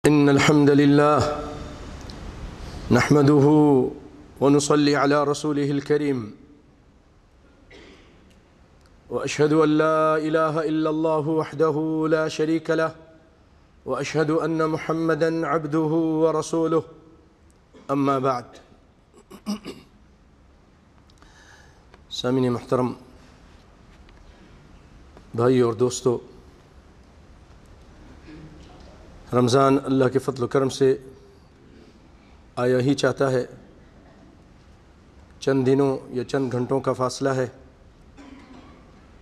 إن الحمد لله نحمده ونصلي على رسوله الكريم وأشهد أن لا إله إلا الله وحده لا شريك له وأشهد أن محمدًا عبده ورسوله أما بعد سامعین محترم بھائی اور دوستو، رمضان اللہ کے فضل و کرم سے آیا ہی چاہتا ہے۔ چند دنوں یا چند گھنٹوں کا فاصلہ ہے۔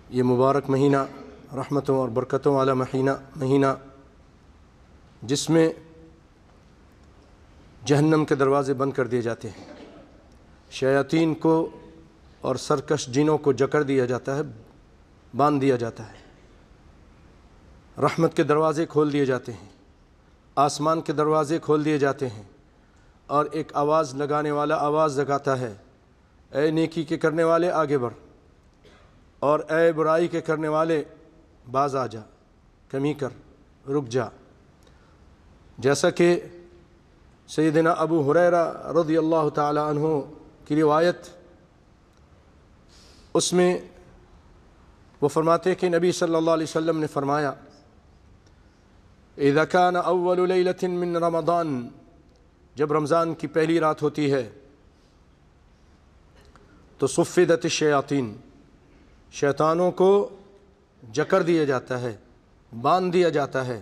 یہ مبارک مہینہ، رحمتوں اور برکتوں والا مہینہ جس میں جہنم کے دروازے بند کر دیے جاتے ہیں، شیاطین کو اور سرکش جنوں کو جکڑ دیا جاتا ہے، باندھ دیا جاتا ہے، رحمت کے دروازے کھول دیے جاتے ہیں، آسمان کے دروازے کھول دیے جاتے ہیں، اور ایک آواز لگانے والا آواز لگاتا ہے، اے نیکی کے کرنے والے آگے بڑھ، اور اے برائی کے کرنے والے باز آ جا، کمی کر، رک جا۔ جیسا کہ سیدنا ابو ہریرہ رضی اللہ تعالی عنہ کی روایت، اس میں وہ فرماتے ہیں کہ نبی صلی اللہ علیہ وسلم نے فرمایا، اذا كان اول لیلۃ من رمضان، جب رمضان کی پہلی رات ہوتی ہے تو صفدت الشیاطین، شیطانوں کو جکڑ دیا جاتا ہے، باندھ دیا جاتا ہے،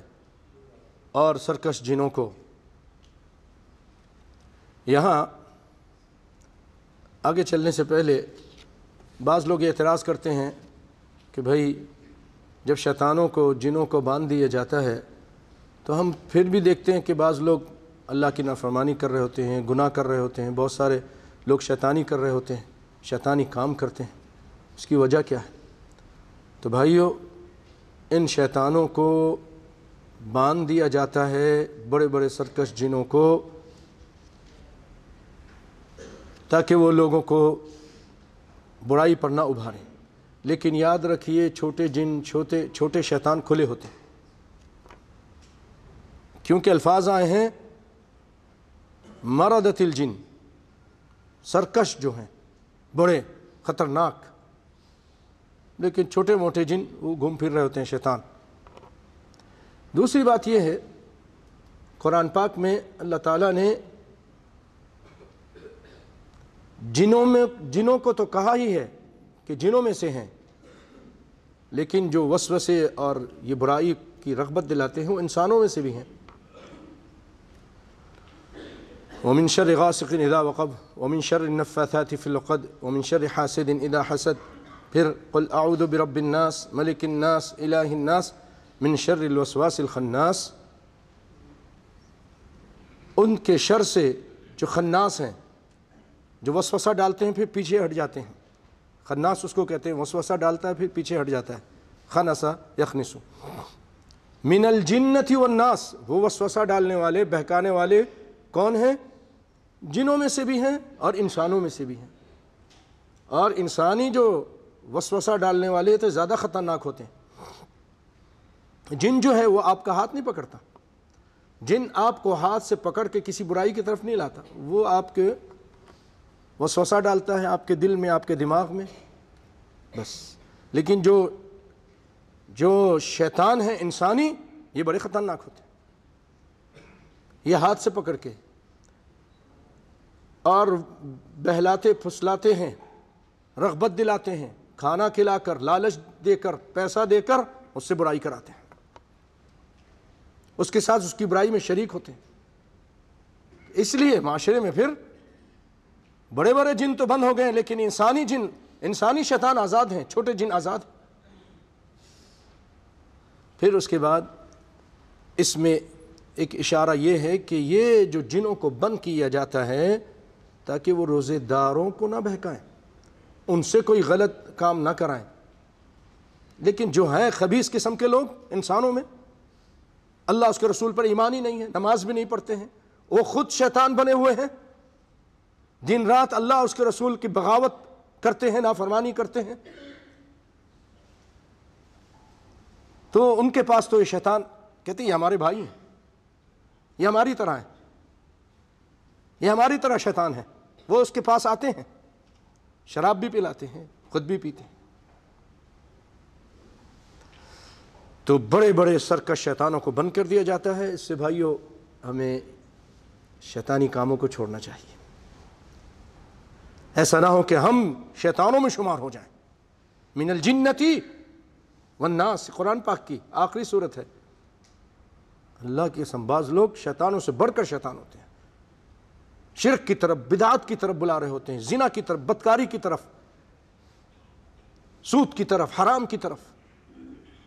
اور سرکش جنوں کو۔ یہاں آگے چلنے سے پہلے بعض لوگ اعتراض کرتے ہیں کہ بھائی جب شیطانوں کو، جنوں کو باندھ دیا جاتا ہے تو ہم پھر بھی دیکھتے ہیں کہ بعض لوگ اللہ کی نافرمانی کر رہے ہوتے ہیں، گناہ کر رہے ہوتے ہیں، بہت سارے لوگ شیطانی کر رہے ہوتے ہیں، شیطانی کام کرتے ہیں، اس کی وجہ کیا ہے؟ تو بھائیو، ان شیطانوں کو باندھ دیا جاتا ہے، بڑے بڑے سرکش جنوں کو، تاکہ وہ لوگوں کو برائی پر نہ ابھاریں۔ لیکن یاد رکھیے، چھوٹے جن، چھوٹے شیطان کھلے ہوتے ہیں، کیونکہ الفاظ آئے ہیں مردۃ الجن، سرکش جو ہیں، بڑے خطرناک، لیکن چھوٹے موٹے جن وہ گھوم پھر رہے ہوتے ہیں، شیطان۔ دوسری بات یہ ہے، قرآن پاک میں اللہ تعالیٰ نے جنوں کو تو کہا ہی ہے کہ جنوں میں سے ہیں، لیکن جو وسوسے اور یہ برائی کی رغبت دلاتے ہیں وہ انسانوں میں سے بھی ہیں۔ وَمِن شَرِّ غَاسِقٍ إِذَا وَقَبَ وَمِن شَرِّ النَّفَّاثَاتِ فِي الْعُقَدِ وَمِن شَرِّ حَاسِدٍ إِذَا حَسَدَ، پھر قُلْ أَعُوذُ بِرَبِّ النَّاسِ مَلِكِ النَّاسِ إِلَٰهِ النَّاسِ مِن شَرِّ الْوَسْوَاسِ الْخَنَّاسِ، ان کے شر سے جو خناس ہیں، جو وسوسہ ڈالتے ہیں پھر پیچھے ہٹ جاتے ہیں۔ خناس اس کو کہتے ہیں، وسوسہ ڈالتا ہے پھر پیچھے ہٹ جاتا ہے، خنسا یخنس۔ من الجنۃ والناس، وہ وسوسہ ڈالنے والے، بہکانے والے کون ہیں؟ جنوں میں سے بھی ہیں اور انسانوں میں سے بھی ہیں۔ اور انسانی جو وسوسہ ڈالنے والے تو زیادہ خطرناک ہوتے ہیں۔ جن جو ہے وہ آپ کا ہاتھ نہیں پکڑتا، جن آپ کو ہاتھ سے پکڑ کے کسی برائی کی طرف نہیں لاتا، وہ آپ کے وسوسہ ڈالتا ہے آپ کے دل میں، آپ کے دماغ میں، بس۔ لیکن جو شیطان ہیں انسانی، یہ بڑے خطرناک ہوتے ہیں۔ یہ ہاتھ سے پکڑ کے اور بہلاتے پھسلاتے ہیں، رغبت دلاتے ہیں، کھانا کھلا کر، لالچ دے کر، پیسہ دے کر اس سے برائی کراتے ہیں، اس کے ساتھ اس کی برائی میں شریک ہوتے ہیں۔ اس لیے معاشرے میں پھر بڑے بڑے جن تو بند ہو گئے، لیکن انسانی شیطان آزاد ہیں، چھوٹے جن آزاد ہیں۔ پھر اس کے بعد اس میں ایک اشارہ یہ ہے کہ یہ جو جنوں کو بند کیا جاتا ہے تاکہ وہ روزے داروں کو نہ بہکائیں، ان سے کوئی غلط کام نہ کرائیں۔ لیکن جو ہیں خبیث قسم کے لوگ انسانوں میں، اللہ اس کے رسول پر ایمان ہی نہیں ہے، نماز بھی نہیں پڑھتے ہیں، وہ خود شیطان بنے ہوئے ہیں، دن رات اللہ اس کے رسول کی بغاوت کرتے ہیں، نافرمانی کرتے ہیں، تو ان کے پاس تو یہ شیطان کہتے ہیں یہ ہمارے بھائی ہیں، یہ ہماری طرح ہے، یہ ہماری طرح شیطان ہے. وہ اس کے پاس آتے ہیں، شراب بھی پلاتے ہیں، خود بھی پیتے ہیں. تو بڑے بڑے سرکش شیطانوں کو بند کر دیا جاتا ہے. اس سے بھائیو ہمیں شیطانی کاموں کو چھوڑنا چاہیے. ایسا نہ ہو کہ ہم شیطانوں میں شمار ہو جائیں. من الجنتی والناس قرآن پاک کی آخری صورت ہے. اللہ کے سنباز لوگ شیطانوں سے بڑھ کر شیطان ہوتے ہیں. شرک کی طرف، بدعات کی طرف بلا رہے ہوتے ہیں، زنا کی طرف، بدکاری کی طرف، سود کی طرف، حرام کی طرف،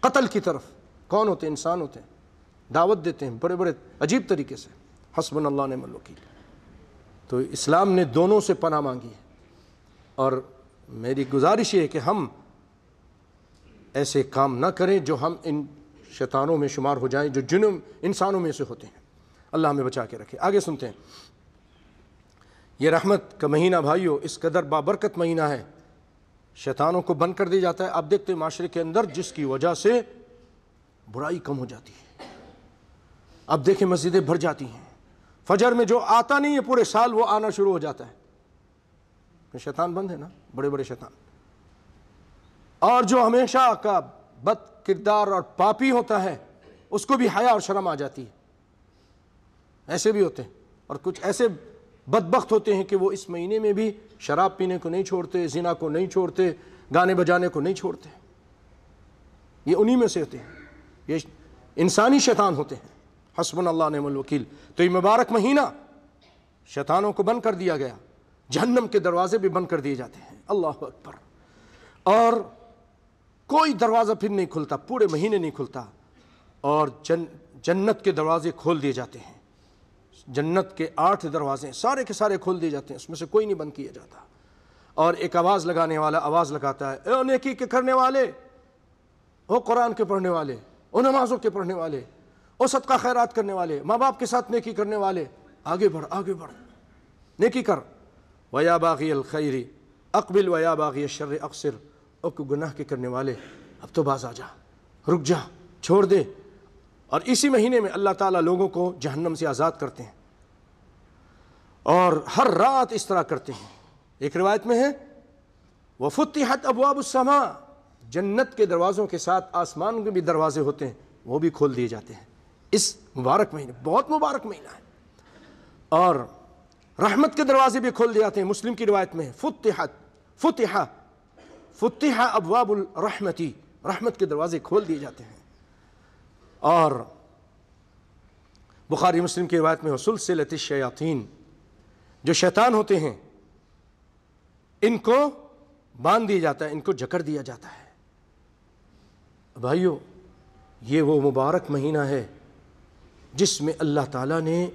قتل کی طرف. کون ہوتے ہیں؟ انسان ہوتے ہیں. دعوت دیتے ہیں بڑے بڑے عجیب طریقے سے. حسبنا اللہ نعم الوکیل. تو اسلام نے دونوں سے پناہ مانگی ہے، اور میری گزارش یہ ہے کہ ہم ایسے کام نہ کریں جو ہم ان شیطانوں میں شمار ہو جائیں جو جنوں انسانوں میں سے ہوتے ہیں. اللہ ہمیں بچا کے رکھے. آگے سنتے ہیں. یہ رحمت کا مہینہ بھائیو اس قدر بابرکت مہینہ ہے، شیطانوں کو بند کر دیا جاتا ہے. آپ دیکھتے ہیں معاشرے کے اندر جس کی وجہ سے برائی کم ہو جاتی ہے. اب دیکھیں مسجدیں بھر جاتی ہیں. فجر میں جو آتا نہیں ہے پورے سال وہ آنا شروع ہو جاتا ہے. شیطان بند ہے نا، بڑے بڑے شیطان. اور جو ہمیشہ کا بد کردار اور پاپی ہوتا ہے اس کو بھی حیا اور شرم آ جاتی ہے. ایسے بھی ہوتے ہیں. اور کچھ ایسے بدبخت ہوتے ہیں کہ وہ اس مہینے میں بھی شراب پینے کو نہیں چھوڑتے، زنا کو نہیں چھوڑتے، گانے بجانے کو نہیں چھوڑتے. یہ انہی میں سے ہوتے ہیں. یہ انسانی شیطان ہوتے ہیں. حسبنا اللہ نعم الوکیل. تو یہ مبارک مہینہ شیطانوں کو بند کر دیا گیا. جہنم کے دروازے بھی بند کر دیے جاتے ہیں. اللہ اکبر. اور کوئی دروازہ پھر نہیں کھلتا، پورے مہینے نہیں کھلتا. اور جنت کے دروازے کھول دیے جاتے ہیں. جنت کے 8 دروازے سارے کے سارے کھول دیے جاتے ہیں، اس میں سے کوئی نہیں بند کیا جاتا. اور ایک آواز لگانے والا آواز لگاتا ہے، اے نیکی کے کرنے والے، او قرآن کے پڑھنے والے، او نمازوں کے پڑھنے والے، او صدقہ خیرات کرنے والے، ماں باپ کے ساتھ نیکی کرنے والے، آگے بڑھ آگے بڑھ، نیکی کر. وَيَا بَاغِيَ الْخَيْرِ اقبل وَيَا بَاغِيَ الشَّرِّ اقصر. او گناہ کے کرنے والے اب تو باز آ جا، رک جا، چھوڑ دے. اور اسی مہینے میں اللہ تعالیٰ لوگوں کو جہنم سے آزاد کرتے ہیں، اور ہر رات اس طرح کرتے ہیں. ایک روایت میں ہے وَفُتِحَتْ أَبْوَابُ السَّمَاءِ، جنت کے دروازوں کے ساتھ آسمان کے بھی دروازے ہوتے ہیں، وہ بھی کھول دیے جاتے ہیں اس مبارک مہینے. بہت مبارک مہینہ ہے. اور رحمت کے دروازے بھی کھول دیے جاتے ہیں. مسلم کی روایت میں فتح ابواب الرحمتی، رحمت کے دروازے کھول دیے جاتے ہیں. اور بخاری مسلم کی روایت میں سلسلۃ الشیاطین، جو شیطان ہوتے ہیں ان کو باندھ دیا جاتا ہے، ان کو جکڑ دیا جاتا ہے. بھائیو یہ وہ مبارک مہینہ ہے جس میں اللہ تعالیٰ نے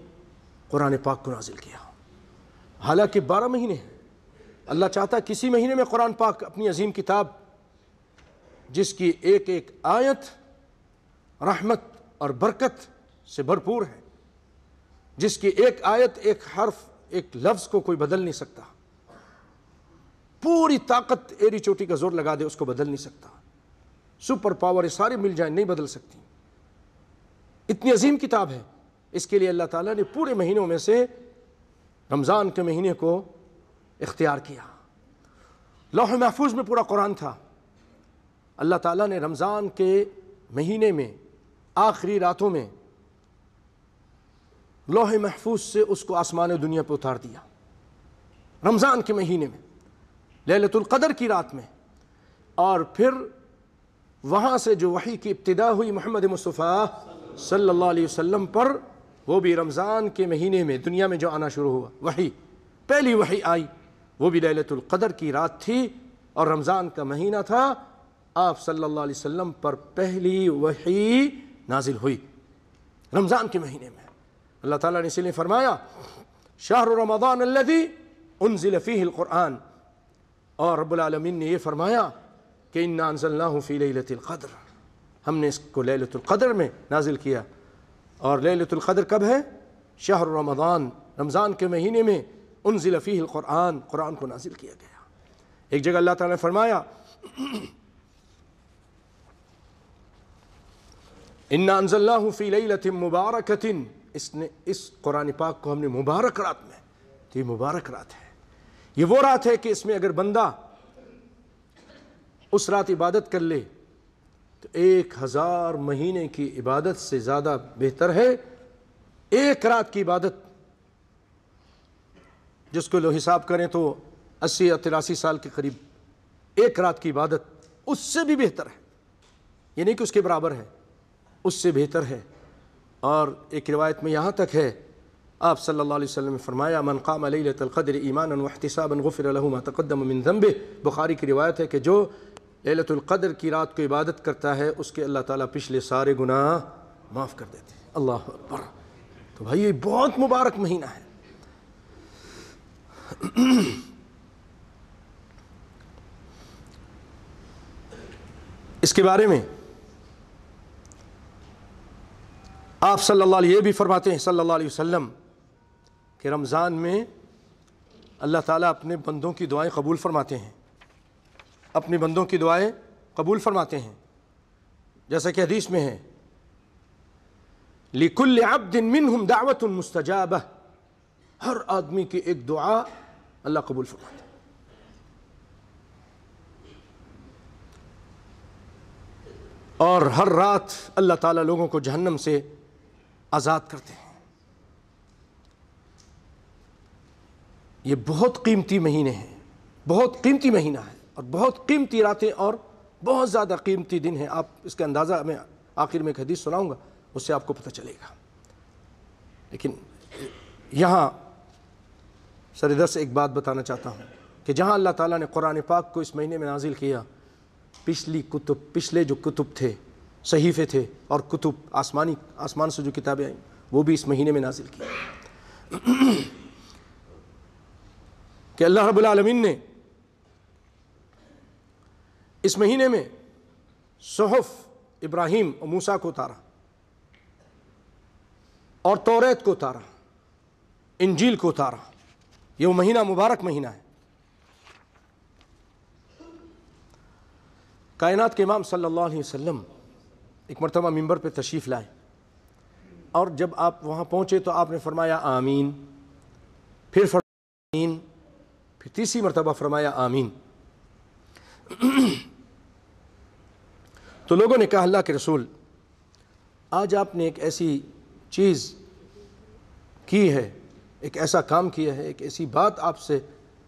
قرآن پاک کو نازل کیا. حالانکہ 12 مہینے ہیں. اللہ چاہتا ہے کسی مہینے میں قرآن پاک اپنی عظیم کتاب جس کی ایک ایک آیت رحمت اور برکت سے بھرپور ہے، جس کی ایک آیت، ایک حرف، ایک لفظ کو کوئی بدل نہیں سکتا. پوری طاقت ایری چوٹی کا زور لگا دے اس کو بدل نہیں سکتا. سپر پاور سارے مل جائیں نہیں بدل سکتی. اتنی عظیم کتاب ہے. اس کے لیے اللہ تعالیٰ نے پورے مہینوں میں سے رمضان کے مہینے کو اختیار کیا. لوح محفوظ میں پورا قرآن تھا. اللہ تعالیٰ نے رمضان کے مہینے میں آخری راتوں میں لوح محفوظ سے اس کو آسمان دنیا پہ اتار دیا. رمضان کے مہینے میں لیلۃ القدر کی رات میں. اور پھر وہاں سے جو وحی کی ابتدا ہوئی محمد مصطفیٰ صلی اللہ علیہ وسلم پر، وہ بھی رمضان کے مہینے میں دنیا میں جو آنا شروع ہوا وحی، پہلی وحی آئی وہ بھی لیلۃ القدر کی رات تھی اور رمضان کا مہینہ تھا. آپ صلی اللہ علیہ وسلم پر پہلی وحی نازل ہوئی رمضان کے مہینے میں. اللہ تعالیٰ نے اس لیے فرمایا شہر رمضان الذی انزل فیہ القرآن، اور رب العالمین نے یہ فرمایا کہ انا انزلناہ فی لیلۃ القدر، ہم نے اس کو لیلۃ القدر میں نازل کیا. اور لیلۃ القدر کب ہے؟ شہر رمضان، رمضان کے مہینے میں انزل فیہ القرآن، قرآن کو نازل کیا گیا. ایک جگہ اللہ تعالیٰ نے فرمایا انا انزلناہ فی لیلۃ مبارکۃ اس قرآن پاک کو ہم نے مبارک رات میں، تو یہ مبارک رات ہے، یہ وہ رات ہے کہ اس میں اگر بندہ اس رات عبادت کر لے تو 1000 مہینے کی عبادت سے زیادہ بہتر ہے ایک رات کی عبادت، جس کو لو حساب کریں تو 80 یا 83 سال کے قریب ایک رات کی عبادت اس سے بھی بہتر ہے، یہ نہیں کہ اس کے برابر ہے، اس سے بہتر ہے۔ اور ایک روایت میں یہاں تک ہے، آپ صلی اللہ علیہ وسلم نے فرمایا من قام لیلۃ القدر ایمانا واحتسابا غفر له ما تقدم من ذنبه، بخاری کی روایت ہے کہ جو لیلۃ القدر کی رات کو عبادت کرتا ہے اس کے اللہ تعالیٰ پچھلے سارے گناہ معاف کر دیتے ہیں۔ اللہ اکبر! تو بھائی یہ بہت مبارک مہینہ ہے۔ اس کے بارے میں آپ صلی اللہ علیہ یہ بھی فرماتے ہیں صلی اللہ علیہ وسلم کہ رمضان میں اللہ تعالیٰ اپنے بندوں کی دعائیں قبول فرماتے ہیں، اپنے بندوں کی دعائیں قبول فرماتے ہیں، جیسا کہ حدیث میں ہے لِكُلِّ عَبْدٍ مِّنْهُمْ دَعْوَةٌ مُسْتَجَابَةٌ، ہر آدمی کی ایک دعا اللہ قبول فرماتا ہے۔ اور ہر رات اللہ تعالیٰ لوگوں کو جہنم سے آزاد کرتے ہیں۔ یہ بہت قیمتی مہینے ہیں، بہت قیمتی مہینہ ہے، اور بہت قیمتی راتیں اور بہت زیادہ قیمتی دن ہیں۔ آپ اس کا اندازہ میں آخر میں ایک حدیث سناؤں گا، اس سے آپ کو پتہ چلے گا۔ لیکن یہاں سر سے ایک بات بتانا چاہتا ہوں کہ جہاں اللہ تعالیٰ نے قرآن پاک کو اس مہینے میں نازل کیا، پچھلے جو کتب تھے، صحیفے تھے اور کتب آسمان سے جو کتابیں آئیں وہ بھی اس مہینے میں نازل کی، کہ اللہ رب العالمین نے اس مہینے میں صحف ابراہیم اور موسیٰ کو اتارا، اور توریت کو اتارا، انجیل کو اتارا۔ یہ وہ مہینہ مبارک مہینہ ہے۔ کائنات کے امام صلی اللہ علیہ وسلم ایک مرتبہ منبر پہ تشریف لائے، اور جب آپ وہاں پہنچے تو آپ نے فرمایا آمین، پھر فرمایا آمین، پھر تیسری مرتبہ فرمایا آمین۔ تو لوگوں نے کہا اللہ کے رسول، آج آپ نے ایک ایسی چیز کی ہے، ایک ایسا کام کیا ہے، ایک ایسی بات آپ سے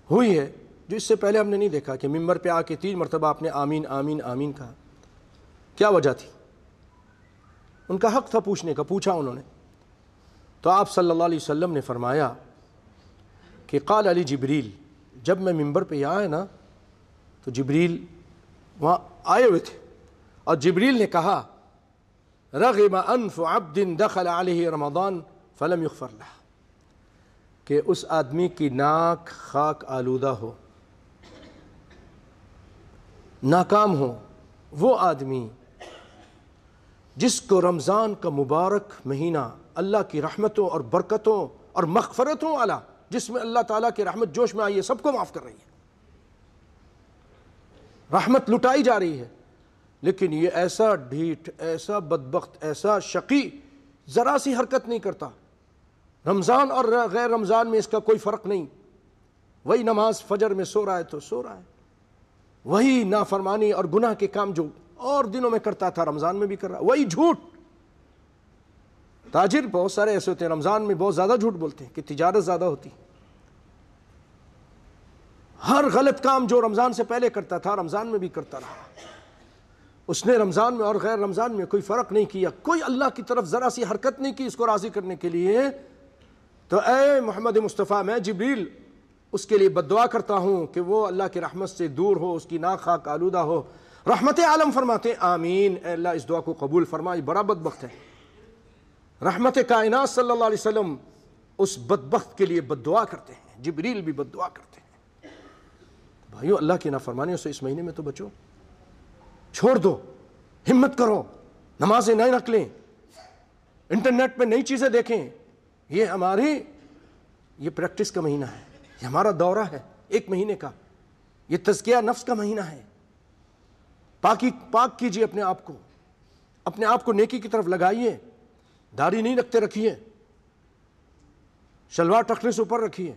ہوئی ہے جو اس سے پہلے ہم نے نہیں دیکھا، کہ منبر پہ آ کے 3 مرتبہ آپ نے آمین آمین آمین کہا، کیا وجہ تھی؟ ان کا حق تھا پوچھنے کا، پوچھا انہوں نے۔ تو آپ صلی اللہ علیہ وسلم نے فرمایا کہ قال علی جبریل، جب میں منبر پہ آیا نا تو جبریل وہاں آئے ہوئے تھے، اور جبریل نے کہا رغم انف عبد دخل علیہ رمضان فلم یغفر لہ، کہ اس آدمی کی ناک خاک آلودہ ہو، ناکام ہو، وہ آدمی جس کو رمضان کا مبارک مہینہ اللہ کی رحمتوں اور برکتوں اور مغفرتوں والا، جس میں اللہ تعالیٰ کی رحمت جوش میں آئی ہے، سب کو معاف کر رہی ہے، رحمت لٹائی جا رہی ہے، لیکن یہ ایسا ڈھیٹ، ایسا بدبخت، ایسا شقی ذرا سی حرکت نہیں کرتا، رمضان اور غیر رمضان میں اس کا کوئی فرق نہیں، وہی نماز فجر میں سو رہا ہے تو سو رہا ہے، وہی نافرمانی اور گناہ کے کام جو اور دنوں میں کرتا تھا رمضان میں بھی کر رہا ہے، وہی جھوٹ۔ تاجر بہت سارے ایسے ہوتے ہیں رمضان میں بہت زیادہ جھوٹ بولتے ہیں کہ تجارت زیادہ ہوتی، ہر غلط کام جو رمضان سے پہلے کرتا تھا رمضان میں بھی کرتا رہا، اس نے رمضان میں اور غیر رمضان میں کوئی فرق نہیں کیا، کوئی اللہ کی طرف ذرا سی حرکت نہیں کی اس کو راضی کرنے کے لیے۔ تو اے محمد مصطفیٰ، میں جبریل اس کے لیے بد دعا کرتا ہوں کہ وہ اللہ کی رحمت سے دور ہو، اس کی ناک خاک آلودہ ہو۔ رحمت عالم فرماتے ہیں آمین، اے اللہ اس دعا کو قبول فرما، یہ بڑا بدبخت ہے۔ رحمت کائنات صلی اللہ علیہ وسلم اس بدبخت کے لیے بد دعا کرتے ہیں، جبریل بھی بد دعا کرتے ہیں۔ بھائیو، اللہ کی نافرمانیوں سے اس مہینے میں تو بچو، چھوڑ دو، ہمت کرو، نمازیں نہ نقلیں، انٹرنیٹ پہ نئی چیزیں دیکھیں۔ یہ پریکٹس کا مہینہ ہے، یہ ہمارا دورہ ہے 1 مہینے کا، یہ تزکیہ نفس کا مہینہ ہے۔ پاک کیجئے اپنے آپ کو نیکی کی طرف لگائیے، داڑھی نہیں رکھتے رکھیے، شلوار ٹخنے سے اوپر رکھیے،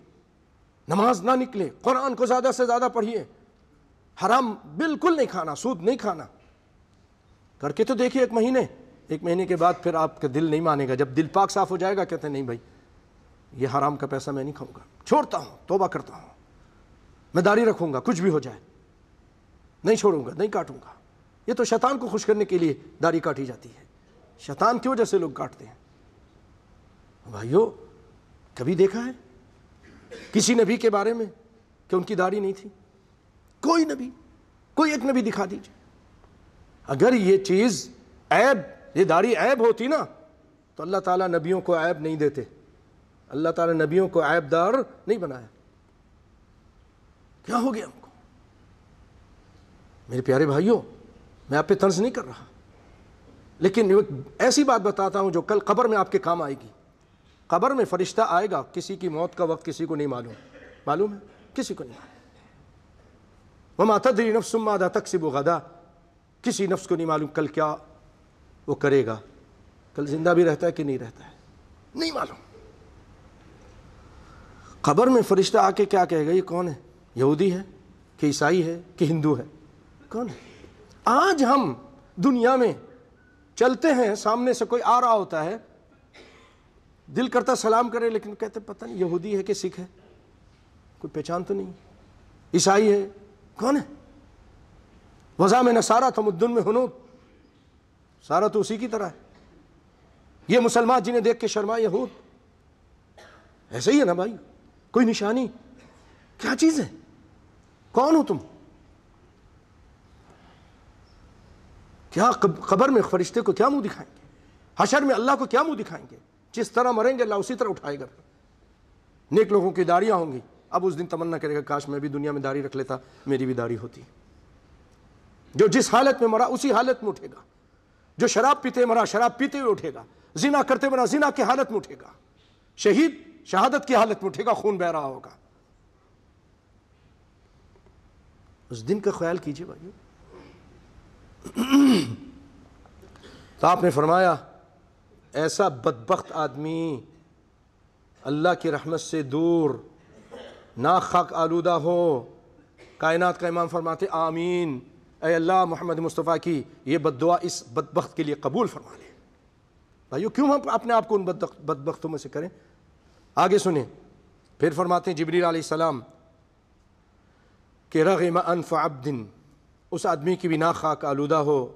نماز نہ نکلے، قرآن کو زیادہ سے زیادہ پڑھیے، حرام بالکل نہیں کھانا، سود نہیں کھانا، کر کے تو دیکھیے ایک مہینے کے بعد پھر آپ کا دل نہیں مانے گا، جب دل پاک صاف ہو جائے گا کہتے ہیں نہیں بھائی یہ حرام کا پیسہ میں نہیں کھاؤں گا، چھوڑتا ہوں، توبہ کرتا ہوں، میں داڑھی رکھوں گا کچھ بھی ہو جائے، نہیں چھوڑوں گا، نہیں کاٹوں گا۔ یہ تو شیطان کو خوش کرنے کے لیے داڑھی کاٹی جاتی ہے، شیطان کی وجہ سے لوگ کاٹتے ہیں۔ بھائیو کبھی دیکھا ہے کسی نبی کے بارے میں کہ ان کی داڑھی نہیں تھی؟ کوئی نبی، کوئی ایک نبی دکھا دیجیے۔ اگر یہ چیز عیب، یہ داڑھی عیب ہوتی نا تو اللہ تعالیٰ نبیوں کو عیب نہیں دیتے، اللہ تعالیٰ نبیوں کو عیب دار نہیں بنایا۔ کیا ہو گیا ہم کو؟ میرے پیارے بھائیوں میں آپ پہ طنز نہیں کر رہا، لیکن ایسی بات بتاتا ہوں جو کل قبر میں آپ کے کام آئے گی۔ قبر میں فرشتہ آئے گا، کسی کی موت کا وقت کسی کو نہیں معلوم ہے، کسی کو نہیں معلوم۔ وما تدری نفس ماذا تکسب غدا، کسی نفس کو نہیں معلوم کل کیا وہ کرے گا، کل زندہ بھی رہتا ہے کہ نہیں رہتا ہے، نہیں معلوم۔ قبر میں فرشتہ آ کے کیا کہے گا؟ یہ کون ہے؟ یہودی ہے کہ عیسائی ہے کہ ہندو ہے؟ کون ہے؟ آج ہم دنیا میں چلتے ہیں، سامنے سے کوئی آ رہا ہوتا ہے، دل کرتا سلام کرے لیکن کہتے پتہ نہیں یہودی ہے کہ سکھ ہے، کوئی پہچان تو نہیں، عیسائی ہے، کون ہے؟ وضع میں نصارہ تمدن میں ہنود، سارا تو اسی کی طرح ہے۔ یہ مسلمان جنہیں دیکھ کے شرما یہود، ایسے ہی ہے نا بھائی؟ کوئی نشانی؟ کیا چیز ہے؟ کون ہو تم؟ کیا قبر میں فرشتے کو کیا منہ دکھائیں گے؟ حشر میں اللہ کو کیا منہ دکھائیں گے؟ جس طرح مریں گے اللہ اسی طرح اٹھائے گا۔ نیک لوگوں کی داڑیاں ہوں گی، اب اس دن تمنا کرے گا کاش میں بھی دنیا میں داڑھی رکھ لیتا، میری بھی داڑھی ہوتی۔ جو جس حالت میں مرا اسی حالت میں اٹھے گا، جو شراب پیتے مرا شراب پیتے ہوئے اٹھے گا، زنا کرتے مرا زنا کی حالت میں اٹھے گا، شہید شہادت کی حالت میں اٹھے گا، خون بہ رہا ہوگا۔ اس دن کا خیال کیجئے بھائیو۔ تو آپ نے فرمایا ایسا بدبخت آدمی اللہ کی رحمت سے دور، ناک خاک آلودہ ہو۔ کائنات کا امام فرماتے آمین، اے اللہ محمد مصطفیٰ کی یہ بد دعا اس بدبخت کے لیے قبول فرما لے۔ بھائیو کیوں ہم اپنے آپ کو ان بدبختوں میں سے کریں؟ آگے سنیں، پھر فرماتے ہیں جبریل علیہ السلام کہ رغم انف عبد، اس آدمی کی بھی ناک خاک آلودہ ہو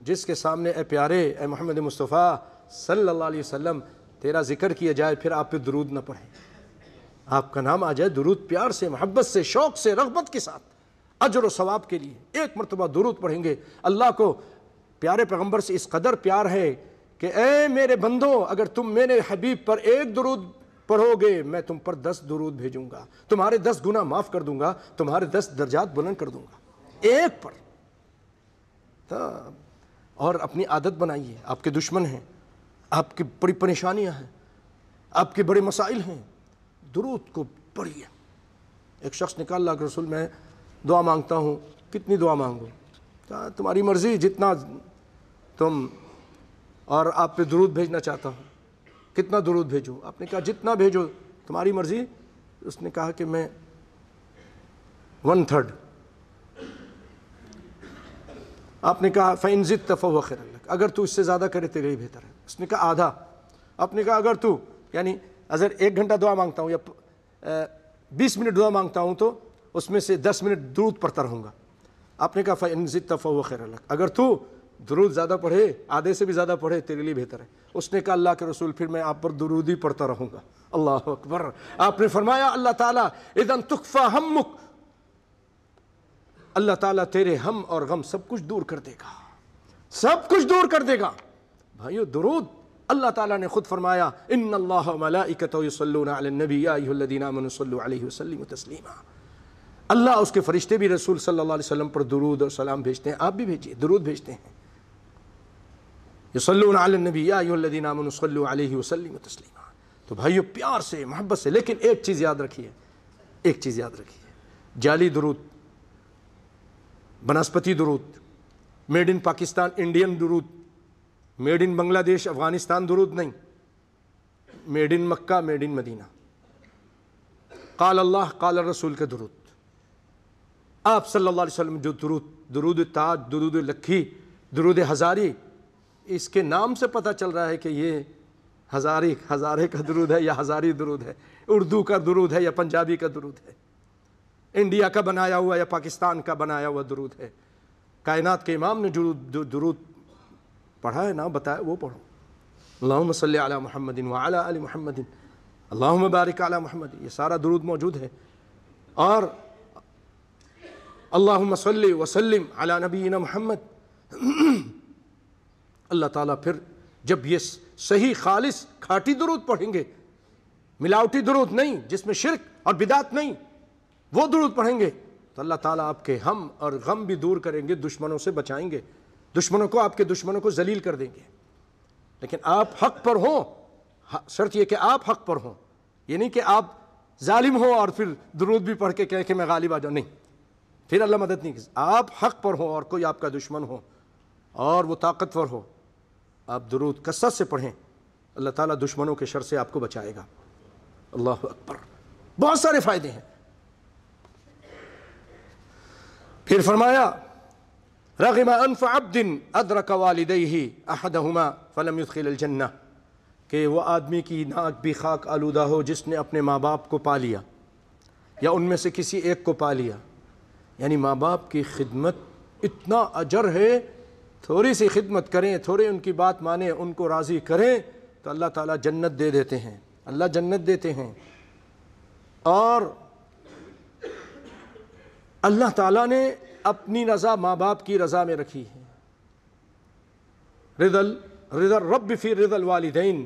جس کے سامنے اے پیارے اے محمد مصطفیٰ صلی اللہ علیہ وسلم تیرا ذکر کیا جائے پھر آپ پہ درود نہ پڑھیں، آپ کا نام آ جائے، درود پیار سے، محبت سے، شوق سے، رغبت کے ساتھ، اجر و ثواب کے لیے ایک مرتبہ درود پڑھیں گے۔ اللہ کو پیارے پیغمبر سے اس قدر پیار ہے کہ اے میرے بندوں اگر تم میرے حبیب پر ایک درود پڑھو گے میں تم پر 10 درود بھیجوں گا، تمہارے 10 گناہ معاف کر دوں گا، تمہارے 10 درجات بلند کر دوں گا ایک پر۔ اور اپنی عادت بنائیے، آپ کے دشمن ہیں، آپ کی بڑی پریشانیاں ہیں، آپ کے بڑے مسائل ہیں، درود کو پڑھیے۔ ایک شخص نے کہا اللہ کے رسول میں دعا مانگتا ہوں، کتنی دعا مانگوں؟ کہا تمہاری مرضی، جتنا تم، اور آپ پہ درود بھیجنا چاہتا ہوں، کتنا درود بھیجوں؟ آپ نے کہا جتنا بھیجو، تمہاری مرضی۔ اس نے کہا کہ میں 1/3۔ آپ نے کہا فَإِن زِدْتَ فَهُوَ خَيْرٌ لَكَ، اگر تو اس سے زیادہ کرے تیرے لیے بہتر ہے۔ اس نے کہا آدھا۔ آپ نے کہا اگر تو، یعنی اگر 1 گھنٹہ دعا مانگتا ہوں یا 20 منٹ دعا مانگتا ہوں تو اس میں سے 10 منٹ درود پڑھتا رہوں گا۔ آپ نے کہا فَإِن زِدْتَ فَهُوَ خَيْرٌ لَكَ، اگر تو درود زیادہ پڑھے، آدھے سے بھی زیادہ پڑھے تیرے لیے بہتر ہے۔ اس نے کہا اللہ کے رسول پھر میں آپ پر درود ہی پڑھتا رہوں گا۔ اللہ اکبر۔ آپ نے فرمایا اللہ تعالیٰ اذن تکفی ہمک، اللہ تعالیٰ تیرے ہم اور غم سب کچھ دور کر دے گا، سب کچھ دور کر دے گا۔ بھائیو درود اللہ تعالیٰ نے خود فرمایا ان اللہ وملائکتہ یصلون علی النبی یا ایھا الذین آمنوا صلوا علیہ وسلموا تسلیما۔ اللہ اس کے فرشتے بھی رسول صلی اللہ علیہ وسلم پر درود اور سلام بھیجتے ہیں، آپ بھی بھیجیے، درود بھیجتے ہیں۔ یصلون علی النبی یا ایھا الذین آمنوا صلوا علیہ وسلموا تسلیما۔ تو بھائیو پیار سے، محبت سے، لیکن ایک چیز یاد رکھیے، ایک چیز یاد رکھیے، جعلی درود، بنسپتی درود، میڈ ان پاکستان انڈین درود، میڈ ان بنگلہ دیش افغانستان درود نہیں، made in Mecca, made in مدینہ، قال اللہ قال الرسول کے درود، آپ صلی اللہ علیہ وسلم جو درود تاج، درود لکھی، درود ہزاری، اس کے نام سے پتہ چل رہا ہے کہ یہ ہزارے کا درود ہے یا ہزاری درود ہے، اردو کا درود ہے یا پنجابی کا درود ہے، انڈیا کا بنایا ہوا یا پاکستان کا بنایا ہوا درود ہے۔ کائنات کے امام نے جو درود پڑھا ہے نا، بتایا، وہ پڑھو۔ اللہم صلی علی محمد وعلی آل محمد اللہم بارک علی محمد، یہ سارا درود موجود ہے۔ اور اللہم صلی وسلم علی نبینا محمد، اللہ تعالیٰ پھر جب یہ صحیح خالص کھاٹی درود پڑھیں گے، ملاوٹی درود نہیں جس میں شرک اور بدعت نہیں، وہ درود پڑھیں گے تو اللہ تعالیٰ آپ کے ہم اور غم بھی دور کریں گے، دشمنوں سے بچائیں گے، دشمنوں کو، آپ کے دشمنوں کو ذلیل کر دیں گے۔ لیکن آپ حق پر ہوں، شرط یہ کہ آپ حق پر ہوں، یہ نہیں کہ آپ ظالم ہوں اور پھر درود بھی پڑھ کے کہیں کہ میں غالب آ جاؤں، نہیں، پھر اللہ مدد نہیں کرے۔ آپ حق پر ہوں اور کوئی آپ کا دشمن ہو اور وہ طاقتور ہو، آپ درود کثرت سے پڑھیں، اللہ تعالیٰ دشمنوں کے شر سے آپ کو بچائے گا۔ اللہ اکبر، بہت سارے فائدے ہیں۔ پھر فرمایا رغم انف عبد ادرک والدیہ احدہما فلم يدخل الجنہ، کہ وہ آدمی کی ناک بھی خاک آلودہ ہو جس نے اپنے ماں باپ کو پا لیا یا ان میں سے کسی ایک کو پا لیا۔ یعنی ماں باپ کی خدمت اتنا اجر ہے، تھوڑی سی خدمت کریں، تھوڑی ان کی بات مانیں، ان کو راضی کریں تو اللہ تعالیٰ جنت دے دیتے ہیں، اللہ جنت دیتے ہیں۔ اور اللہ تعالیٰ نے اپنی رضا ماں باپ کی رضا میں رکھی ہے۔ رضا الرب فی رضا الوالدین،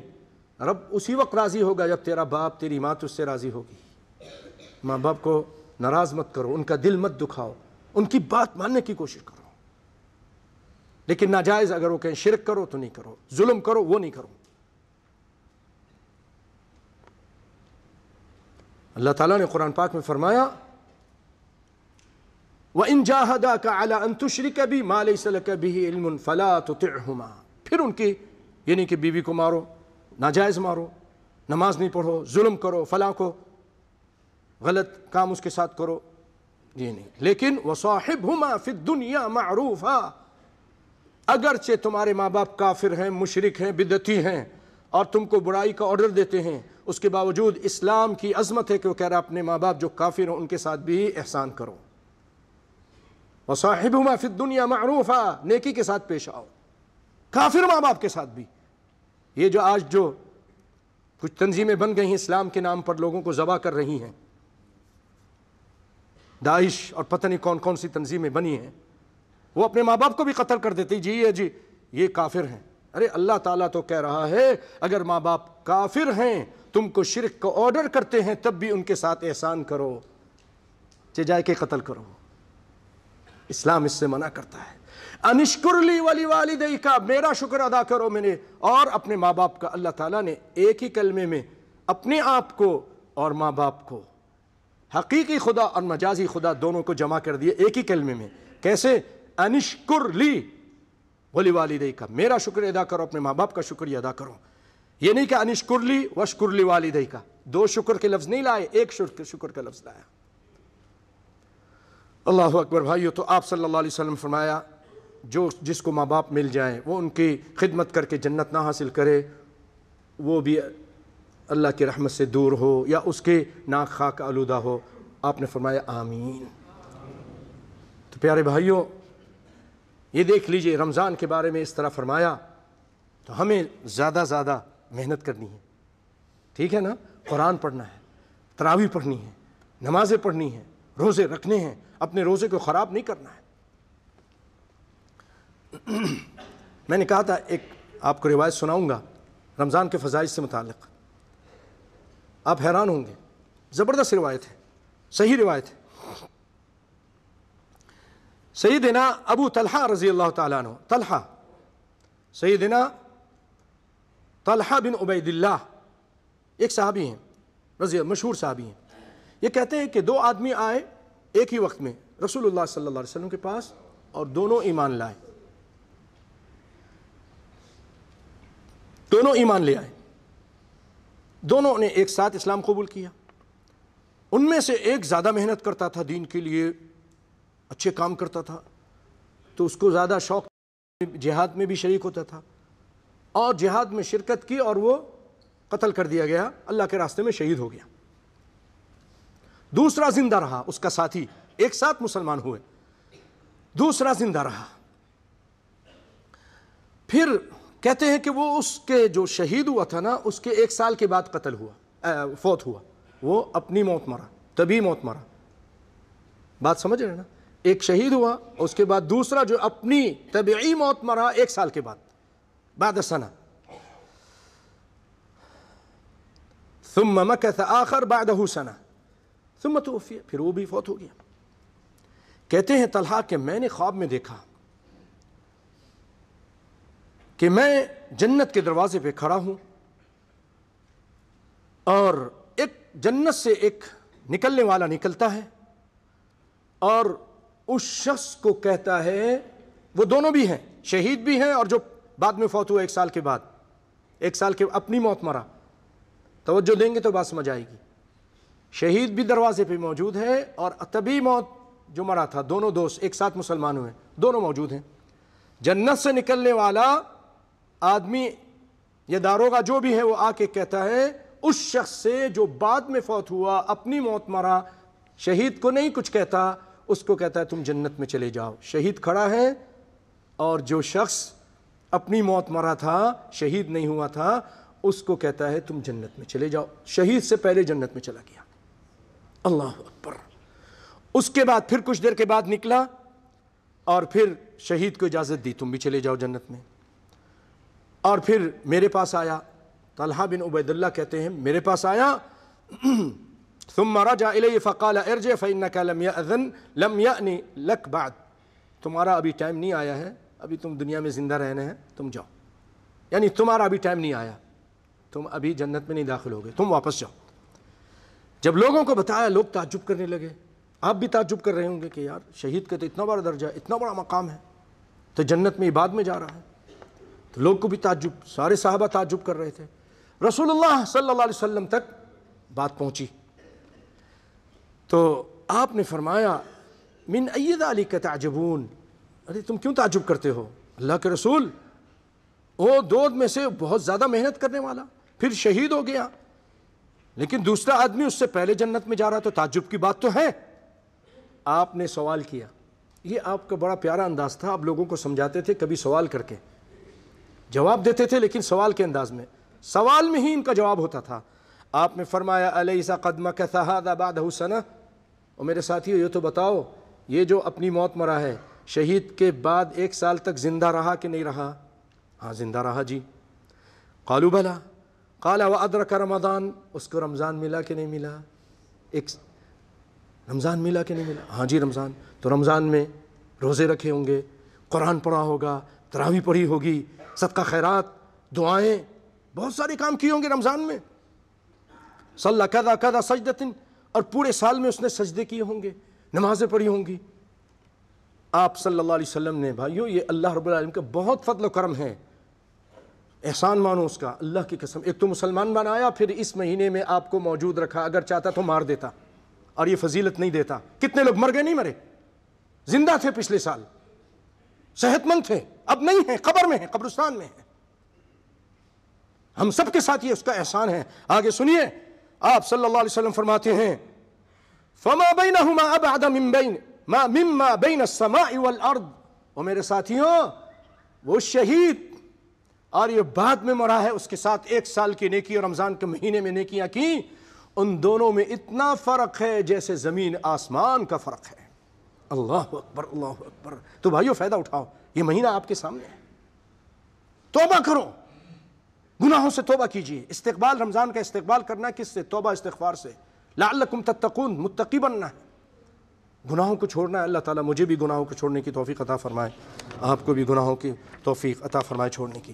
رب اسی وقت راضی ہوگا جب تیرا باپ، تیری ماں تجھ سے راضی ہوگی۔ ماں باپ کو ناراض مت کرو، ان کا دل مت دکھاؤ، ان کی بات ماننے کی کوشش کرو، لیکن ناجائز اگر وہ کہیں شرک کرو تو نہیں کرو، ظلم کرو وہ نہیں کرو۔ اللہ تعالیٰ نے قرآن پاک میں فرمایا وَإِن جَاهَدَاكَ عَلَىٰ أَن تُشْرِكَ بِي مَا لَيْسَ لَكَ بِهِ عِلْمٌ فَلَا تُطِعْهُمَا، پھر ان کی یعنی کہ بیوی کو مارو، ناجائز مارو، نماز نہیں پڑھو، ظلم کرو، فلاں کو غلط کام اس کے ساتھ کرو، یہ نہیں۔ لیکن وَصَاحِبْهُمَا فِي الدُّنْيَا مَعْرُوفًا، اگرچہ تمہارے ماں باپ کافر ہیں، مشرک ہیں، بدعتی ہیں اور تم کو برائی کا آرڈر دیتے ہیں، اس کے باوجود اسلام کی عظمت ہے کہ وہ کہہ رہا اپنے ماں باپ جو کافر ہیں ان کے ساتھ بھی احسان کرو۔ وَصَاحِبْهُمَا فِي الدُّنْيَا مَعْرُوفًا، نیکی کے ساتھ پیش آؤ، کافر ماں باپ کے ساتھ بھی۔ یہ جو آج جو کچھ تنظیمیں بن گئی ہیں اسلام کے نام پر لوگوں کو ذبح کر رہی ہیں، داعش اور پتہ نہیں کون کون سی تنظیمیں بنی ہیں، وہ اپنے ماں باپ کو بھی قتل کر دیتے، جی یہ کافر ہیں۔ ارے اللہ تعالیٰ تو کہہ رہا ہے اگر ماں باپ کافر ہیں، تم کو شرک کا آرڈر کرتے ہیں، تب بھی ان کے ساتھ احسان کرو، جائے کہ قتل کرو۔ اسلام اس سے منع کرتا ہے۔ انشکر لی ولی والدیک، میرا شکر ادا کرو میں نے اور اپنے ماں باپ کا۔ اللہ تعالیٰ نے ایک ہی کلمے میں اپنے آپ کو اور ماں باپ کو، حقیقی خدا اور مجازی خدا دونوں کو جمع کر دیا ایک ہی کلمے میں۔ کیسے؟ انشکر لی ولی والدیک، میرا شکر ادا کرو، اپنے ماں باپ کا شکریہ ادا کرو۔ یہ نہیں کہ انشکر لی واشکر لی والدیک، دو شکر کے لفظ نہیں لائے، ایک شکر کا لفظ لایا۔ اللہ اکبر بھائیو، تو آپ صلی اللہ علیہ وسلم فرمایا جس کو ماں باپ مل جائیں وہ ان کی خدمت کر کے جنت نہ حاصل کرے، وہ بھی اللہ کی رحمت سے دور ہو یا اس کے ناک خاک آلودہ ہو۔ آپ نے فرمایا آمین۔ تو پیارے بھائیوں، یہ دیکھ لیجئے رمضان کے بارے میں اس طرح فرمایا تو ہمیں زیادہ محنت کرنی ہے، ٹھیک ہے نا؟ قرآن پڑھنا ہے، تراویح پڑھنی ہے، نمازیں پڑھنی ہیں، روزے رکھنے ہیں، اپنے روزے کو خراب نہیں کرنا ہے۔ میں نے کہا تھا ایک آپ کو روایت سناؤں گا رمضان کے فضائل سے متعلق، آپ حیران ہوں گے، زبردست روایت ہے، صحیح روایت ہے۔ سیدنا ابو طلحہ رضی اللہ تعالیٰ عنہ، سیدنا طلحہ بن عبید اللہ ایک صحابی ہیں، مشہور صحابی ہیں۔ یہ کہتے ہیں کہ دو آدمی آئے ایک ہی وقت میں رسول اللہ صلی اللہ علیہ وسلم کے پاس اور دونوں ایمان لائے، دونوں ایمان لے آئے، دونوں نے ایک ساتھ اسلام قبول کیا۔ ان میں سے ایک زیادہ محنت کرتا تھا دین کے لیے، اچھے کام کرتا تھا، تو اس کو زیادہ شوق، جہاد میں بھی شریک ہوتا تھا اور جہاد میں شرکت کی اور وہ قتل کر دیا گیا، اللہ کے راستے میں شہید ہو گیا۔ دوسرا زندہ رہا، اس کا ساتھی، ایک ساتھ مسلمان ہوئے، دوسرا زندہ رہا۔ پھر کہتے ہیں کہ وہ اس کے جو شہید ہوا تھا نا، اس کے 1 سال کے بعد قتل ہوا، فوت ہوا، وہ اپنی موت مرا، طبی موت مرا۔ بات سمجھ رہے ہیں نا؟ ایک شہید ہوا، اس کے بعد دوسرا جو اپنی طبعی موت مرا 1 سال کے بعد، بعد سنہ۔ ثم مکث آخر بعدہ سنہ ثم توفی، پھر وہ بھی فوت ہو گیا۔ کہتے ہیں طلحہ کہ میں نے خواب میں دیکھا کہ میں جنت کے دروازے پہ کھڑا ہوں اور ایک جنت سے ایک نکلنے والا نکلتا ہے اور اس شخص کو کہتا ہے، وہ دونوں بھی ہیں، شہید بھی ہیں اور جو بعد میں فوت ہوا 1 سال کے بعد، 1 سال کے اپنی موت مرا۔ توجہ دیں گے تو بات سمجھ آئے گی۔ شہید بھی دروازے پہ موجود ہے اور طبی موت جو مرا تھا، دونوں دوست ایک ساتھ مسلمان ہوئے، دونوں موجود ہیں۔ جنت سے نکلنے والا آدمی یا داروغہ جو بھی ہے، وہ آ کے کہتا ہے اس شخص سے جو بعد میں فوت ہوا، اپنی موت مرا، شہید کو نہیں کچھ کہتا، اس کو کہتا ہے تم جنت میں چلے جاؤ۔ شہید کھڑا ہے اور جو شخص اپنی موت مرا تھا، شہید نہیں ہوا تھا، اس کو کہتا ہے تم جنت میں چلے جاؤ۔ شہید سے پہلے جنت میں چلا گیا۔ اللہ اکبر۔ اس کے بعد پھر کچھ دیر کے بعد نکلا اور پھر شہید کو اجازت دی تم بھی چلے جاؤ جنت میں۔ اور پھر میرے پاس آیا، طلحہ بن عبید اللہ کہتے ہیں میرے پاس آیا، ثم رجع الی فقال ارجع فانک لم یأن لک بعد، تمہارا ابھی ٹائم نہیں آیا ہے، ابھی تم دنیا میں زندہ رہنے ہیں، تم جاؤ، یعنی تمہارا ابھی ٹائم نہیں آیا، تم ابھی جنت میں نہیں داخل ہوگے، تم واپس جاؤ۔ جب لوگوں کو بتایا، لوگ تعجب کرنے لگے۔ آپ بھی تعجب کر رہے ہوں گے کہ یار شہید کا تو اتنا بڑا درجہ، اتنا بڑا مقام ہے، تو جنت میں بعد میں جا رہا ہے۔ تو لوگ کو بھی تعجب، سارے صحابہ تعجب کر رہے تھے۔ رسول اللہ صلی اللہ علیہ وسلم تک بات پہنچی تو آپ نے فرمایا من ای ذلک تعجبون، ارے تم کیوں تعجب کرتے ہو؟ اللہ کے رسول، وہ دو میں سے بہت زیادہ محنت کرنے والا پھر شہید ہو گیا، لیکن دوسرا آدمی اس سے پہلے جنت میں جا رہا، تو تعجب کی بات تو ہے۔ آپ نے سوال کیا، یہ آپ کا بڑا پیارا انداز تھا، آپ لوگوں کو سمجھاتے تھے کبھی سوال کر کے، جواب دیتے تھے لیکن سوال کے انداز میں، سوال میں ہی ان کا جواب ہوتا تھا۔ آپ نے فرمایا الیس قد مکث ھذا بعدہ سنہ، اور میرے ساتھیو یہ تو بتاؤ، یہ جو اپنی موت مرا ہے، شہید کے بعد 1 سال تک زندہ رہا کہ نہیں رہا؟ ہاں زندہ رہا جی۔ قالوا بلا، قال وادرک رمضان، اس کو رمضان ملا کہ نہیں ملا؟ ایک رمضان ملا کہ نہیں ملا؟ ہاں جی رمضان، تو رمضان میں روزے رکھے ہوں گے، قرآن پڑھا ہوگا، تراویح پڑھی ہوگی، صدقہ خیرات، دعائیں، بہت سارے کام کیے ہوں گے رمضان میں، صلی کذا کذا سجدۃ، اور پورے سال میں اس نے سجدے کیے ہوں گے، نمازیں پڑھی ہوں گی۔ آپ صلی اللہ علیہ وسلم نے، بھائیو یہ اللہ رب العالمین کا بہت فضل و کرم ہے، احسان مانو اس کا، اللہ کی قسم۔ ایک تو مسلمان بنایا، پھر اس مہینے میں آپ کو موجود رکھا، اگر چاہتا تو مار دیتا اور یہ فضیلت نہیں دیتا۔ کتنے لوگ مر گئے؟ نہیں مرے، زندہ تھے پچھلے سال، صحت مند تھے، اب نہیں ہیں، قبر میں ہیں، قبرستان میں ہیں۔ ہم سب کے ساتھ یہ اس کا احسان ہے۔ آگے سنیے، آپ صلی اللہ علیہ وسلم فرماتے ہیں فما بینہما ابعد مما بین السماء والارض، اور میرے ساتھیوں وہ شہید اور یہ بعد میں مرا ہے، اس کے ساتھ 1 سال کی نیکی اور رمضان کے مہینے میں نیکیاں کی، ان دونوں میں اتنا فرق ہے جیسے زمین آسمان کا فرق ہے۔ اللہ اکبر، اللہ اکبر۔ تو بھائیو فائدہ اٹھاؤ، یہ مہینہ آپ کے سامنے ہے، توبہ کرو، گناہوں سے توبہ کیجیے۔ استقبال رمضان کا استقبال کرنا کس سے؟ توبہ استغفار سے، لعلکم تتقون، متقی بننا ہے، گناہوں کو چھوڑنا ہے۔ اللہ تعالیٰ مجھے بھی گناہوں کو چھوڑنے کی توفیق عطا فرمائے، آپ کو بھی گناہوں کی توفیق عطا فرمائے چھوڑنے کی۔